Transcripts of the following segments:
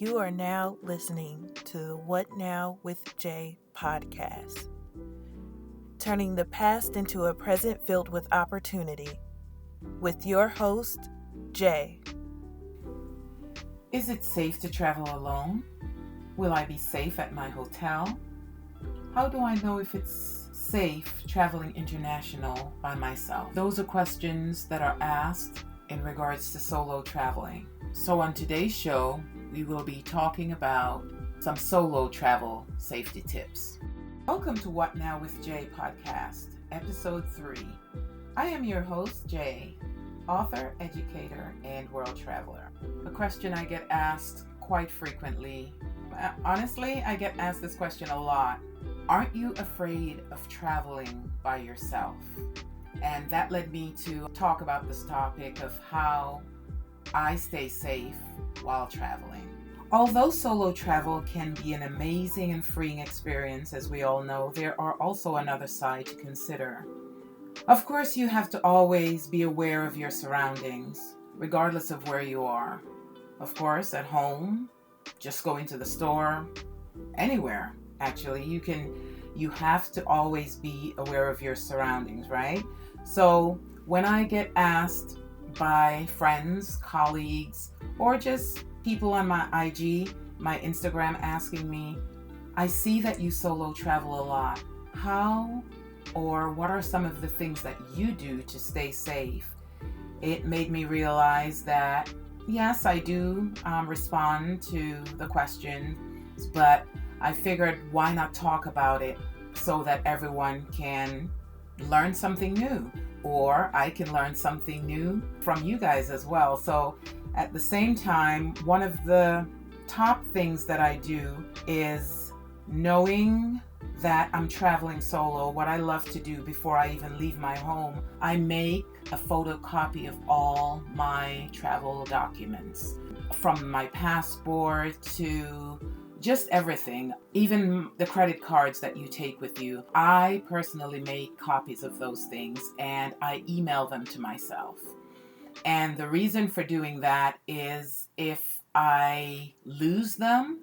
You are now listening to the What Now with Jay podcast, turning the past into a present filled with opportunity, with your host, Jay. Is it safe to travel alone? Will I be safe at my hotel? How do I know if it's safe traveling international by myself? Those are questions that are asked in regards to solo traveling. So on today's show, we will be talking about some solo travel safety tips. Welcome to What Now with Jay podcast, episode 3. I am your host, Jay, author, educator, and world traveler. A question I get asked quite frequently. Honestly, I get asked this question a lot. Aren't you afraid of traveling by yourself? And that led me to talk about this topic of how I stay safe while traveling. Although solo travel can be an amazing and freeing experience, as we all know, there are also another side to consider. Of course, you have to always be aware of your surroundings, regardless of where you are. Of course, at home, just going to the store, anywhere, actually, you have to always be aware of your surroundings, right? So when I get asked by friends, colleagues, or just people on my IG, my Instagram asking me, I see that you solo travel a lot. How or what are some of the things that you do to stay safe? It made me realize that, yes, I do respond to the questions, but I figured why not talk about it so that everyone can learn something new, or I can learn something new from you guys as well. So at the same time, one of the top things that I do is knowing that I'm traveling solo. What I love to do before I even leave my home, I make a photocopy of all my travel documents, from my passport to just everything, even the credit cards that you take with you. I personally make copies of those things and I email them to myself. And the reason for doing that is if I lose them,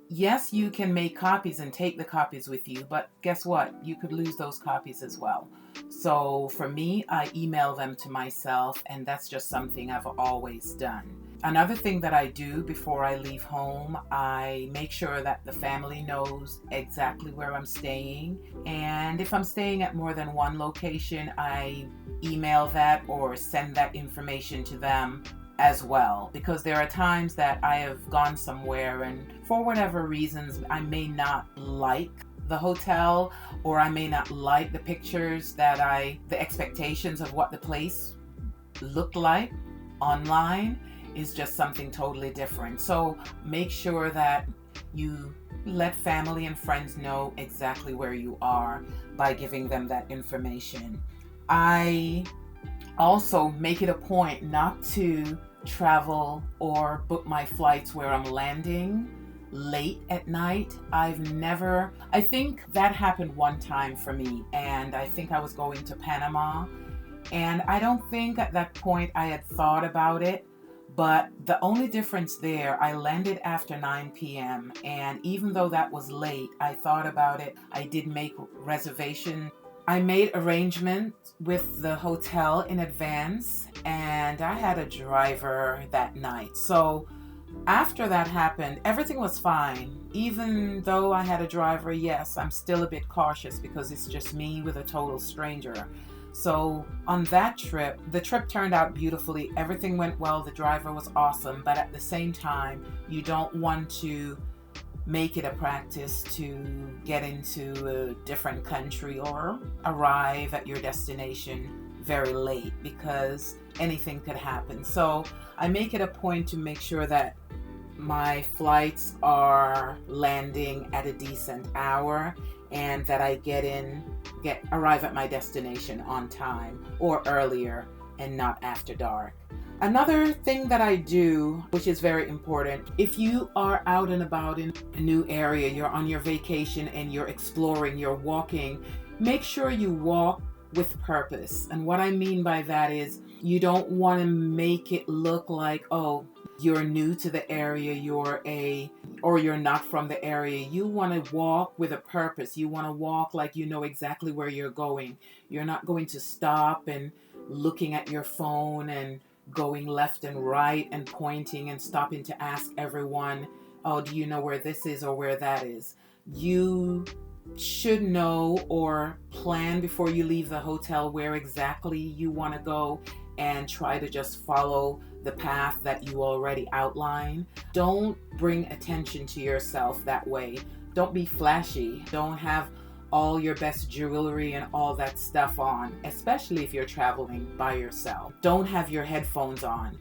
yes, you can make copies and take the copies with you, but guess what? You could lose those copies as well. So for me, I email them to myself, and that's just something I've always done. Another thing that I do before I leave home, I make sure that the family knows exactly where I'm staying. And if I'm staying at more than one location, I email that or send that information to them as well, because there are times that I have gone somewhere and for whatever reasons I may not like the hotel, or I may not like the pictures the expectations of what the place looked like online is just something totally different. So make sure that you let family and friends know exactly where you are by giving them that information. I also make it a point not to travel or book my flights where I'm landing late at night. I think that happened one time for me, and I think I was going to Panama, and I don't think at that point I had thought about it, but the only difference there, I landed after 9 p.m. and even though that was late, I thought about it. I did make reservation. I made arrangements with the hotel in advance, and I had a driver that night. So after that happened, everything was fine. Even though I had a driver, yes, I'm still a bit cautious because it's just me with a total stranger. So on that trip, the trip turned out beautifully. Everything went well. The driver was awesome. But at the same time, you don't want to make it a practice to get into a different country or arrive at your destination very late, because anything could happen. So I make it a point to make sure that my flights are landing at a decent hour and that I arrive at my destination on time or earlier and not after dark. Another thing that I do, which is very important, if you are out and about in a new area, you're on your vacation and you're exploring, you're walking, make sure you walk with purpose. And what I mean by that is you don't want to make it look like, oh, you're new to the area, or you're not from the area, you want to walk with a purpose. You want to walk like you know exactly where you're going. You're not going to stop and looking at your phone and going left and right and pointing and stopping to ask everyone, oh, do you know where this is or where that is? You should know or plan before you leave the hotel where exactly you want to go, and try to just follow the path that you already outline. Don't bring attention to yourself that way. Don't be flashy. Don't have all your best jewelry and all that stuff on, especially if you're traveling by yourself. Don't have your headphones on.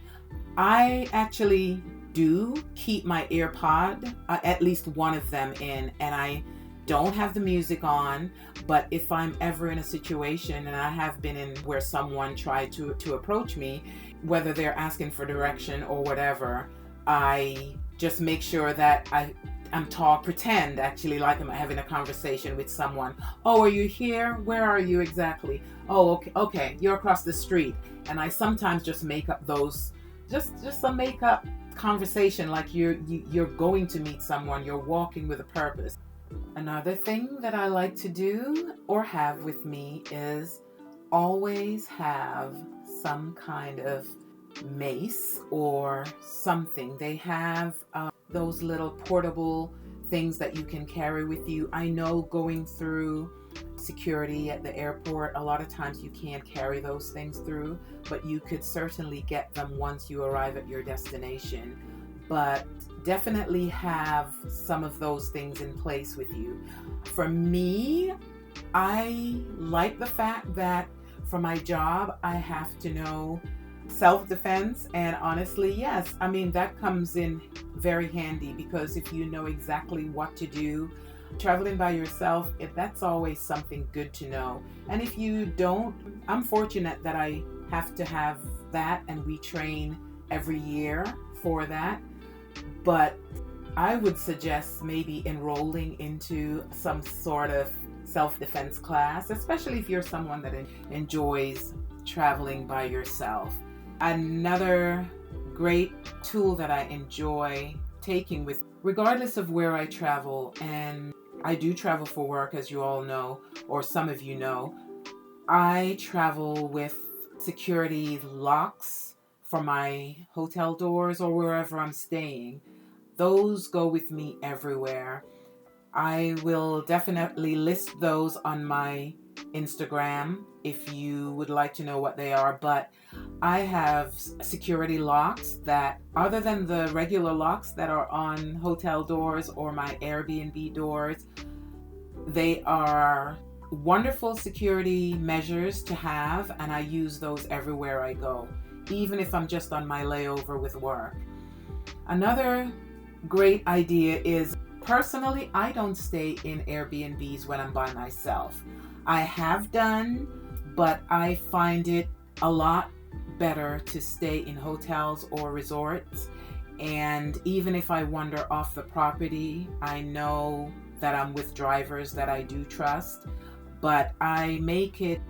I actually do keep my AirPod, at least one of them in, and I don't have the music on. But if I'm ever in a situation, and I have been in where someone tried to approach me, whether they're asking for direction or whatever, I just make sure that pretend actually like I'm having a conversation with someone. Oh, are you here? Where are you exactly? Oh, okay, you're across the street. And I sometimes just make up those, just a make up conversation, like you're going to meet someone, you're walking with a purpose. Another thing that I like to do or have with me is always have some kind of mace or something. They have those little portable things that you can carry with you. I know going through security at the airport, a lot of times you can't carry those things through, but you could certainly get them once you arrive at your destination. But definitely have some of those things in place with you. For me, I like the fact that for my job, I have to know self-defense, and honestly, yes, I mean, that comes in very handy, because if you know exactly what to do traveling by yourself, that's always something good to know. And if you don't, I'm fortunate that I have to have that, and we train every year for that. But I would suggest maybe enrolling into some sort of self-defense class, especially if you're someone that enjoys traveling by yourself. Another great tool that I enjoy taking with, regardless of where I travel, and I do travel for work, as you all know, or some of you know, I travel with security locks for my hotel doors or wherever I'm staying. Those go with me everywhere. I will definitely list those on my Instagram if you would like to know what they are, but I have security locks that, other than the regular locks that are on hotel doors or my Airbnb doors, they are wonderful security measures to have, and I use those everywhere I go, even if I'm just on my layover with work. Another great idea is, personally, I don't stay in Airbnbs when I'm by myself. I have done, but I find it a lot better to stay in hotels or resorts. And even if I wander off the property, I know that I'm with drivers that I do trust, but I make it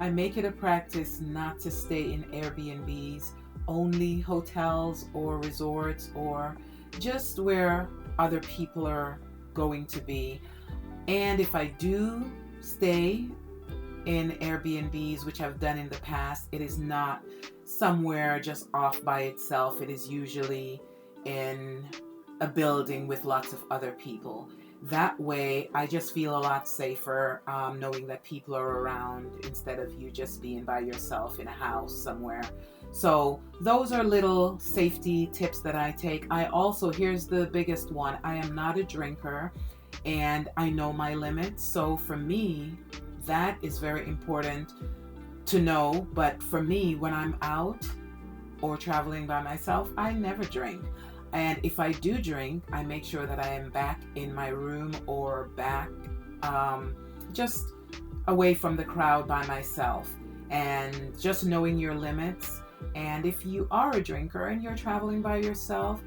a practice not to stay in Airbnbs, only hotels or resorts or just where other people are going to be. And if I do stay in Airbnbs, which I've done in the past, it is not somewhere just off by itself. It is usually in a building with lots of other people. That way, I just feel a lot safer knowing that people are around instead of you just being by yourself in a house somewhere. So those are little safety tips that I take. I also, here's the biggest one, I am not a drinker and I know my limits. So for me, that is very important to know. But for me, when I'm out or traveling by myself, I never drink. And if I do drink, I make sure that I am back in my room or back just away from the crowd by myself. And just knowing your limits. And if you are a drinker and you're traveling by yourself,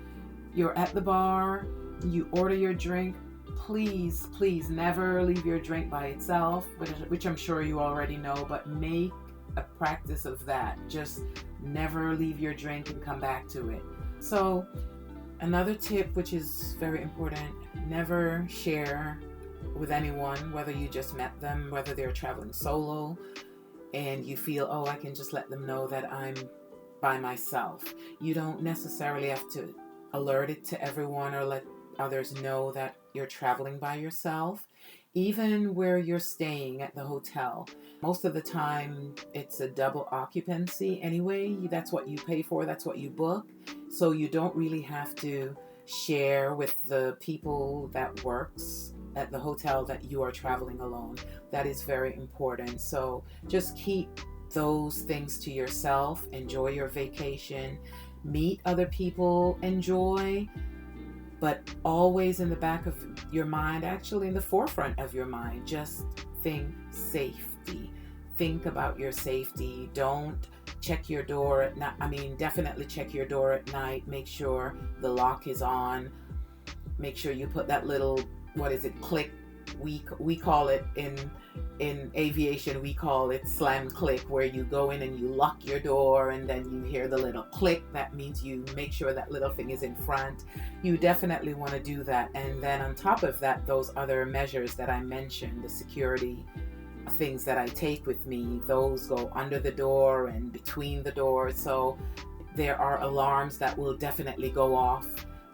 you're at the bar, you order your drink, please never leave your drink by itself, which I'm sure you already know, but make a practice of that. Just never leave your drink and come back to it. So another tip, which is very important, never share with anyone, whether you just met them, whether they're traveling solo, and you feel, oh, I can just let them know that I'm by myself. You don't necessarily have to alert it to everyone or let others know that you're traveling by yourself. Even where you're staying at the hotel, most of the time it's a double occupancy anyway. That's what you pay for, that's what you book. So you don't really have to share with the people that works at the hotel that you are traveling alone. That is very important. So just keep those things to yourself. Enjoy your vacation. Meet other people. Enjoy. But always in the back of your mind, actually in the forefront of your mind, just think safety. Think about your safety. Don't check your door at night. Definitely check your door at night. Make sure the lock is on. Make sure you put that little, click. We call it in aviation, we call it slam click, where you go in and you lock your door and then you hear the little click. That means you make sure that little thing is in front. You definitely want to do that. And then on top of that, those other measures that I mentioned, the security things that I take with me, those go under the door and between the doors. So there are alarms that will definitely go off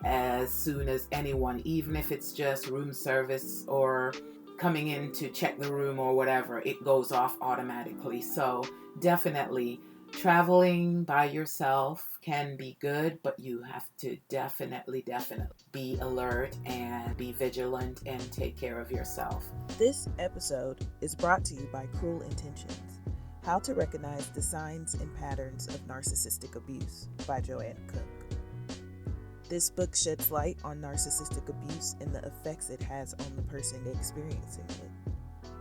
as soon as anyone, even if it's just room service or coming in to check the room or whatever, it goes off automatically. So definitely traveling by yourself can be good, but you have to definitely be alert and be vigilant and take care of yourself. This episode is brought to you by Cruel Intentions: How to Recognize the Signs and Patterns of Narcissistic Abuse by Joanna Cook. This book sheds light on narcissistic abuse and the effects it has on the person experiencing it.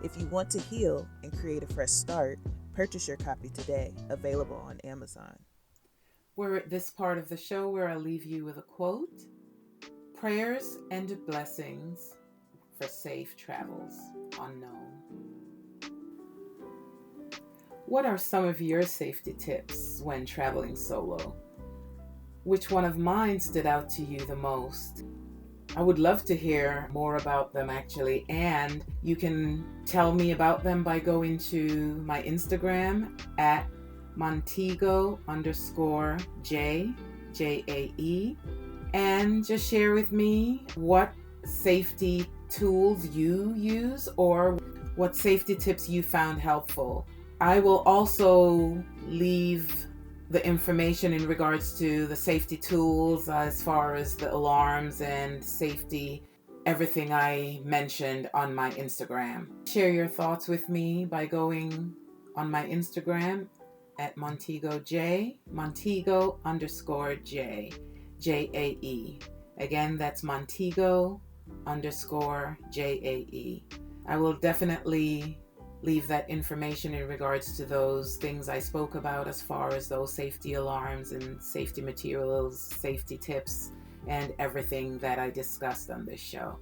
If you want to heal and create a fresh start, purchase your copy today, available on Amazon. We're at this part of the show where I leave you with a quote. Prayers and blessings for safe travels unknown. What are some of your safety tips when traveling solo? Which one of mine stood out to you the most? I would love to hear more about them actually, and you can tell me about them by going to my Instagram at Montego_J, J-A-E, and just share with me what safety tools you use or what safety tips you found helpful. I will also leave the information in regards to the safety tools as far as the alarms and safety, everything I mentioned on my Instagram. Share your thoughts with me by going on my Instagram at Montego_J, J-A-E. Again, that's Montego_J-A-E. I will definitely leave that information in regards to those things I spoke about as far as those safety alarms and safety materials, safety tips, and everything that I discussed on this show.